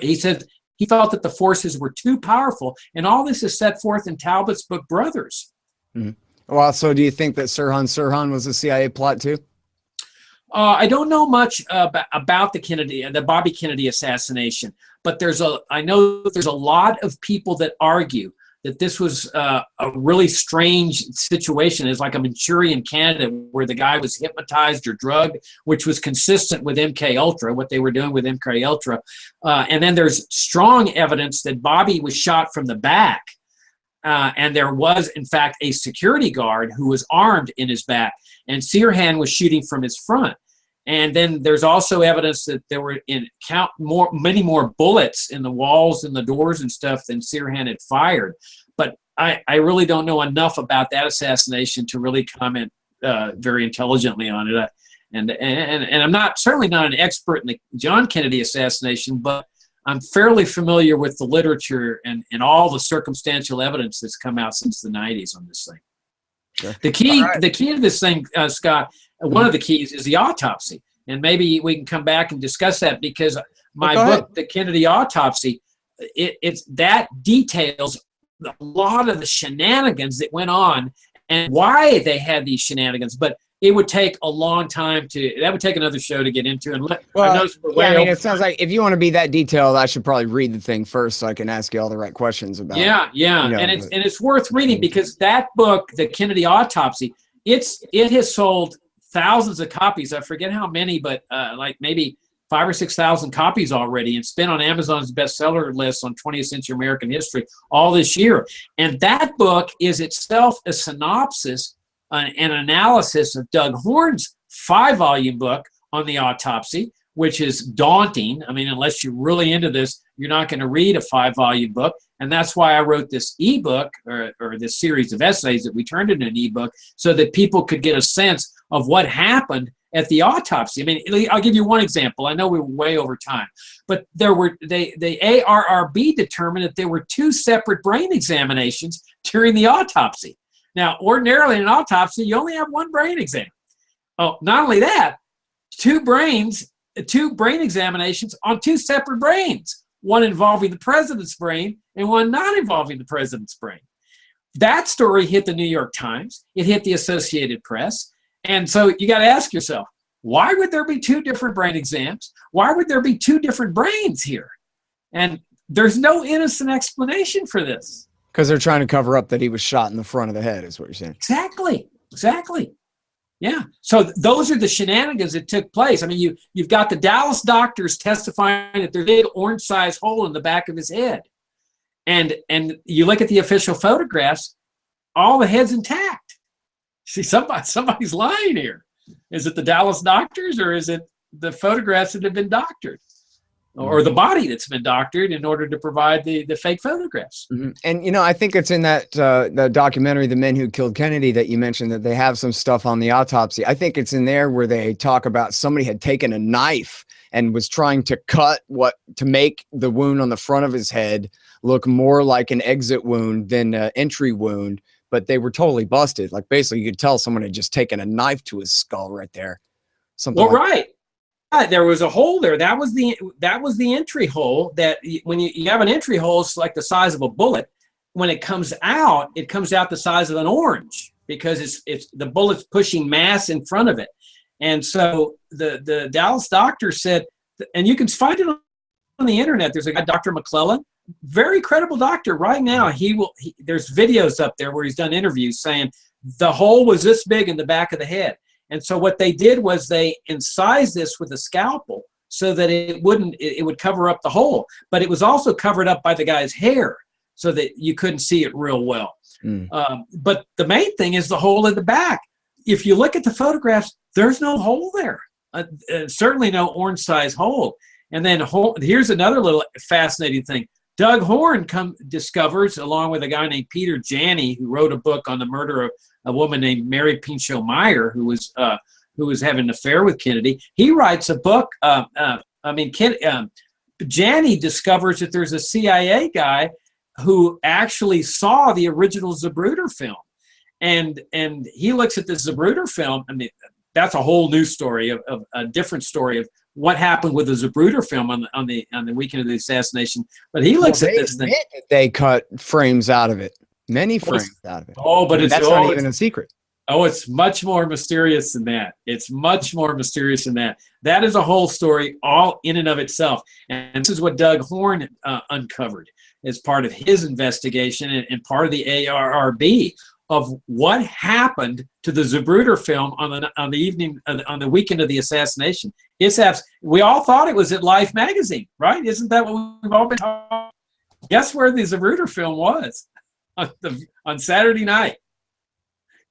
He said he felt that the forces were too powerful, and all this is set forth in Talbot's book, Brothers. Mm-hmm. Well, so do you think that Sirhan was a CIA plot too? I don't know much about the Bobby Kennedy assassination, but I know there's a lot of people that argue that this was a really strange situation. It's like a Manchurian candidate where the guy was hypnotized or drugged, which was consistent with MK Ultra, what they were doing with MK Ultra. And then there's strong evidence that Bobby was shot from the back. And there was, in fact, a security guard who was armed in his back, and Sirhan was shooting from his front. And then there's also evidence that there were many more bullets in the walls and the doors and stuff than Sirhan had fired. But I really don't know enough about that assassination to really comment very intelligently on it. And I'm certainly not an expert in the John Kennedy assassination, but I'm fairly familiar with the literature and all the circumstantial evidence that's come out since the 90s on this thing. Sure. The key to this thing, Scott, one of the keys is the autopsy. And maybe we can come back and discuss that, because my book, The Kennedy Autopsy, it's that details a lot of the shenanigans that went on and why they had these shenanigans. But it would take a long time that would take another show to get into. And it sounds like if you want to be that detailed, I should probably read the thing first so I can ask you all the right questions about it. Yeah. And it's worth reading, because that book, The Kennedy Autopsy, it has sold thousands of copies. I forget how many, but like maybe 5,000 or 6,000 copies already, and it's been on Amazon's bestseller list on 20th Century American History all this year. And that book is itself a synopsis, an analysis of Doug Horne's 5-volume book on the autopsy, which is daunting. I mean, unless you're really into this, you're not going to read a 5-volume book. And that's why I wrote this ebook, or this series of essays that we turned into an ebook, so that people could get a sense of what happened at the autopsy. I mean, I'll give you one example. I know we're way over time, but the ARRB determined that there were 2 separate brain examinations during the autopsy. Now, ordinarily in an autopsy, you only have 1 brain exam. Oh, not only that, 2 brain examinations on 2 separate brains, one involving the president's brain and one not involving the president's brain. That story hit the New York Times. It hit the Associated Press. And so you got to ask yourself, why would there be 2 different brain exams? Why would there be 2 different brains here? And there's no innocent explanation for this. Because they're trying to cover up that he was shot in the front of the head, is what you're saying. Exactly. Yeah. So those are the shenanigans that took place. I mean, you've got the Dallas doctors testifying that there's a big orange-sized hole in the back of his head. And you look at the official photographs, all the head's intact. See, somebody's lying here. Is it the Dallas doctors, or is it the photographs that have been doctored? Or the body that's been doctored in order to provide the fake photographs. Mm-hmm. And, I think it's in that the documentary, The Men Who Killed Kennedy, that you mentioned that they have some stuff on the autopsy. I think it's in there where they talk about somebody had taken a knife and was trying to cut to make the wound on the front of his head look more like an exit wound than an entry wound. But they were totally busted. Like, basically, you could tell someone had just taken a knife to his skull right there. Right. There was a hole there. That was the entry hole. That when you have an entry hole, it's like the size of a bullet, when it comes out the size of an orange because it's the bullet's pushing mass in front of it. And so the Dallas doctor said, and you can find it on the internet. There's a guy, Dr. McClellan, very credible doctor. Right now, there's videos up there where he's done interviews saying the hole was this big in the back of the head. And so what they did was they incised this with a scalpel so that it would cover up the hole. But it was also covered up by the guy's hair so that you couldn't see it real well. But the main thing is the hole in the back. If you look at the photographs, there's no hole there. Certainly no orange size hole. And then here's another little fascinating thing. Doug Horn discovers, along with a guy named Peter Janney, who wrote a book on the murder of a woman named Mary Pinchot Meyer, who was having an affair with Kennedy. He writes a book. Janney discovers that there's a CIA guy who actually saw the original Zapruder film, and he looks at the Zapruder film. I mean, that's a whole new story of a different story of what happened with the Zapruder film on the weekend of the assassination. But he looks at this thing. They cut frames out of it, many frames out of it. That's not even a secret. Oh, it's much more mysterious than that. It's much more mysterious than that. That is a whole story all in and of itself. And this is what Doug Horn uncovered as part of his investigation and part of the ARRB of what happened to the Zapruder film on the weekend of the assassination. We all thought it was at Life magazine, right? Isn't that what we've all been taught? Guess where the Zapruder film was on Saturday night?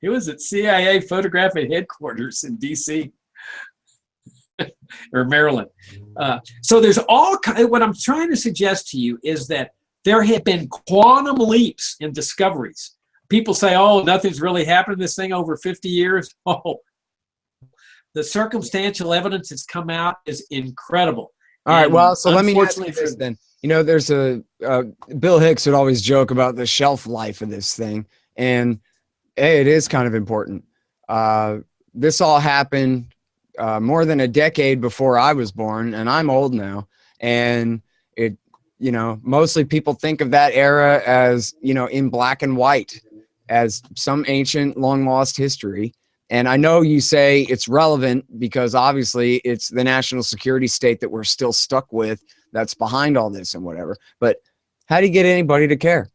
It was at CIA Photographic Headquarters in D.C. or Maryland. So there's what I'm trying to suggest to you is that there have been quantum leaps in discoveries. People say, oh, nothing's really happened in this thing over 50 years. Oh, the circumstantial evidence that's come out is incredible. All right, well, so let me ask you this then. You know, there's Bill Hicks would always joke about the shelf life of this thing. And, hey, it is kind of important. This all happened more than a decade before I was born, and I'm old now. And mostly people think of that era as, in black and white, as some ancient long lost history. And I know you say it's relevant because obviously it's the national security state that we're still stuck with that's behind all this and whatever. But how do you get anybody to care?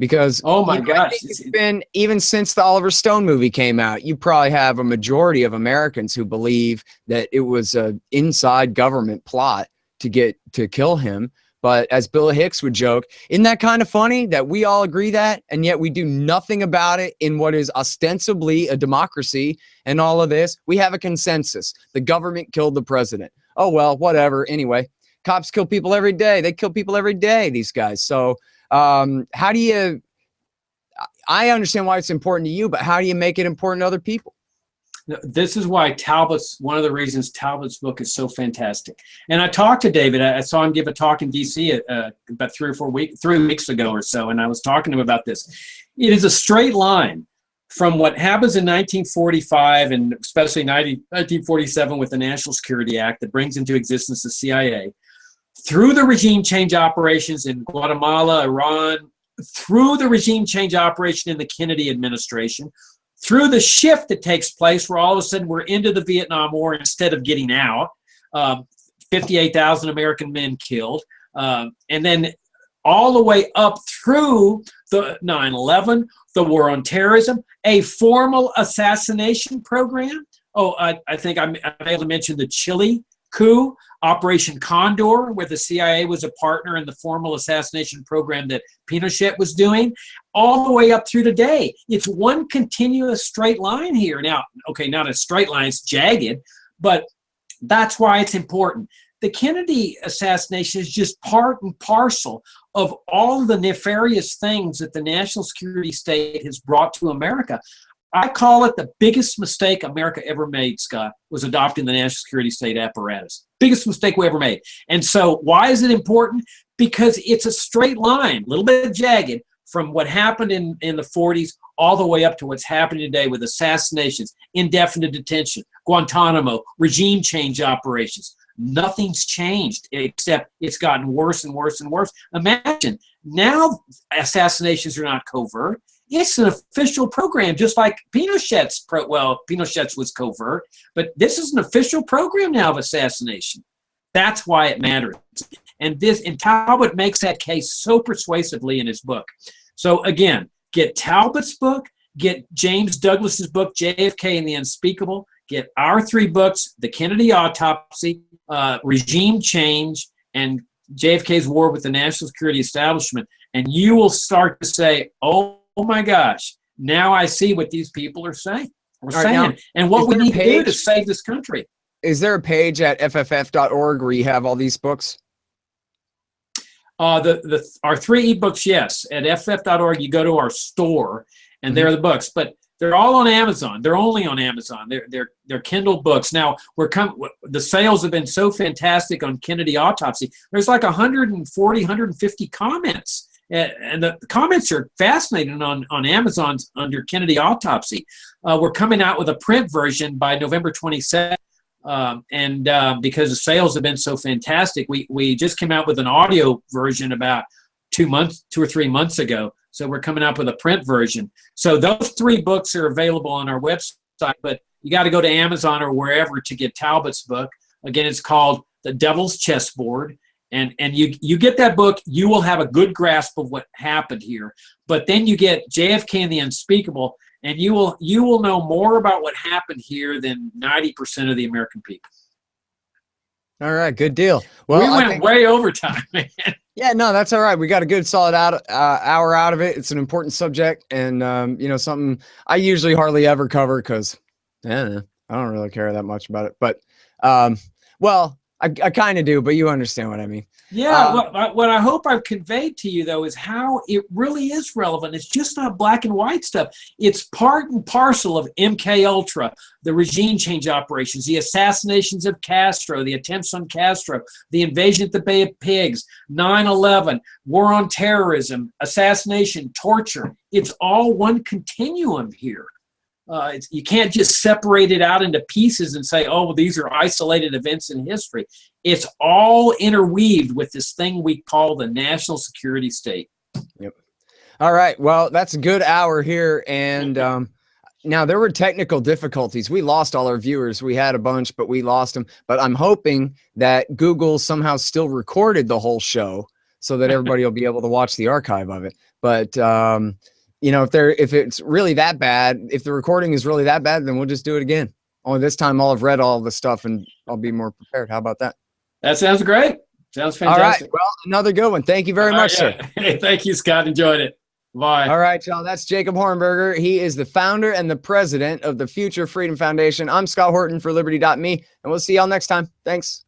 Because oh my gosh, it's been, even since the Oliver Stone movie came out, you probably have a majority of Americans who believe that it was an inside government plot to kill him. But as Bill Hicks would joke, isn't that kind of funny that we all agree that, and yet we do nothing about it in what is ostensibly a democracy and all of this? We have a consensus. The government killed the president. Oh, well, whatever. Anyway, cops kill people every day. They kill people every day, these guys. So how do you, I understand why it's important to you, but how do you make it important to other people? This is why one of the reasons Talbot's book is so fantastic. And I talked to David. I saw him give a talk in D.C. About 3 weeks ago or so, and I was talking to him about this. It is a straight line from what happens in 1945 and especially 1947 with the National Security Act that brings into existence the CIA, through the regime change operations in Guatemala, Iran, through the regime change operation in the Kennedy administration, through the shift that takes place where all of a sudden we're into the Vietnam War instead of getting out, 58,000 American men killed, and then all the way up through the 9/11, the war on terrorism, a formal assassination program. Oh, I think I'm able to mention the Chile coup, Operation Condor, where the CIA was a partner in the formal assassination program that Pinochet was doing, all the way up through today. It's one continuous straight line here. Now, okay, not a straight line, it's jagged, but that's why it's important. The Kennedy assassination is just part and parcel of all of the nefarious things that the national security state has brought to America. I call it the biggest mistake America ever made, Scott, was adopting the national security state apparatus. Biggest mistake we ever made. And so why is it important? Because it's a straight line, a little bit jagged, from what happened in the 40s all the way up to what's happening today with assassinations, indefinite detention, Guantanamo, regime change operations, Nothing's changed, except it's gotten worse and worse and worse. Imagine, now assassinations are not covert. It's an official program, just like Pinochet's Pinochet's was covert, but this is an official program now of assassination. That's why it matters. And Talbot makes that case so persuasively in his book. So again, get Talbot's book, get James Douglas's book, JFK and the Unspeakable, get our 3 books, The Kennedy Autopsy, Regime Change, and JFK's War with the National Security Establishment, and you will start to say, oh my gosh, now I see what these people are saying. And what we need to do to save this country. Is there a page at FFF.org where you have all these books? Our 3 ebooks, yes. At FFF.org, you go to our store, and there are the books. But they're all on Amazon. They're only on Amazon. They're Kindle books. Now the sales have been so fantastic on Kennedy Autopsy. There's like 140, 150 comments. And the comments are fascinating on Amazon's under Kennedy Autopsy. We're coming out with a print version by November 27th. Because the sales have been so fantastic, we just came out with an audio version about 2 or 3 months ago. So we're coming up with a print version. So those 3 books are available on our website, but you got to go to Amazon or wherever to get Talbot's book. Again, it's called The Devil's Chessboard. And you get that book, you will have a good grasp of what happened here. But then you get JFK and the Unspeakable, and you will know more about what happened here than 90% of the American people. All right, good deal. Well, we went way over time, man. Yeah, no, that's all right. We got a good solid hour out of it. It's an important subject, and something I usually hardly ever cover because I don't really care that much about it. But I kind of do, but you understand what I mean. Yeah, what I hope I've conveyed to you, though, is how it really is relevant. It's just not black and white stuff. It's part and parcel of MK Ultra, the regime change operations, the assassinations of Castro, the attempts on Castro, the invasion at the Bay of Pigs, 9/11, war on terrorism, assassination, torture. It's all one continuum here. You can't just separate it out into pieces and say, oh, well, these are isolated events in history. It's all interweaved with this thing we call the national security state. Yep. All right. Well, that's a good hour here. And now there were technical difficulties. We lost all our viewers. We had a bunch, but we lost them. But I'm hoping that Google somehow still recorded the whole show so that everybody will be able to watch the archive of it. But if it's really that bad, if the recording is really that bad, then we'll just do it again. Only this time I'll have read all the stuff and I'll be more prepared. How about that? That sounds great. Sounds fantastic. All right. Well, another good one. Thank you very much, sir. Hey, thank you, Scott. Enjoyed it. Bye. All right, y'all. That's Jacob Hornberger. He is the founder and the president of the Future Freedom Foundation. I'm Scott Horton for Liberty.me, and we'll see y'all next time. Thanks.